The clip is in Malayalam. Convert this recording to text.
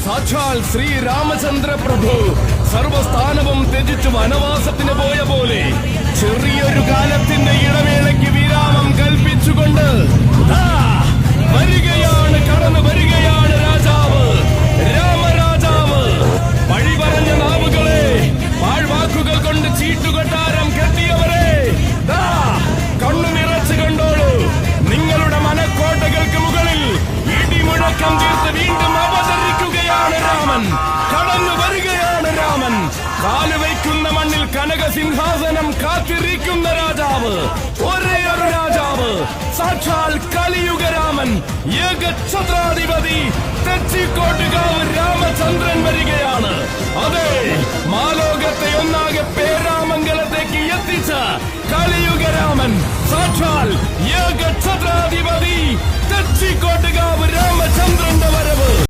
സാക്ഷാൽ ശ്രീരാമചന്ദ്ര പ്രഭു സർവസ്ഥാനവും ത്യജിച്ചു വനവാസത്തിന് പോയ പോലെ ചെറിയൊരു കാലത്തിന്റെ ഇടവേളയ്ക്ക് വിരാമം കൽപ്പിച്ചുകൊണ്ട് വരികയാണ്, കടന്നു വരികയാണ് രാജാവ്, രാമരാജാവ്. വഴി പറഞ്ഞ നാവുകളെ, പാഴ്വാക്കുകൾ കൊണ്ട് ചീട്ടുകൊട്ടാരം കെട്ടിയവരെ കണ്ണു നിറച്ചു കണ്ടോളൂ. നിങ്ങളുടെ മനക്കോട്ടകൾക്ക് മുകളിൽ ഇടിമുഴക്കം തീർത്ത് വീണ്ടും അവതരിക്കുകയാണ് രാമൻ. കടന്നു വരികയാണ് രാമൻ. കാലുവയ്ക്കുന്ന മണ്ണിൽ കനകസിംഹാസനം കാത്തിരിക്കുന്ന രാജാവ്, ഒരേ ഒരു രാജാവ്, സാക്ഷാൽ കലിയുഗ രാമൻ, ഏകഛത്രാധിപതി തെച്ചിക്കോട്ടുകാവ് രാമചന്ദ്രൻ വരികയാണ്. അതെ, മാലോകത്തെ ഒന്നാകെ പേരാമംഗലത്തേക്ക് എത്തിച്ച കലിയുഗ രാമൻ, സാക്ഷാൽ ഏകഛത്രാധിപതി തെച്ചിക്കോട്ടുകാവ് രാമചന്ദ്രന്റെ വരവ്.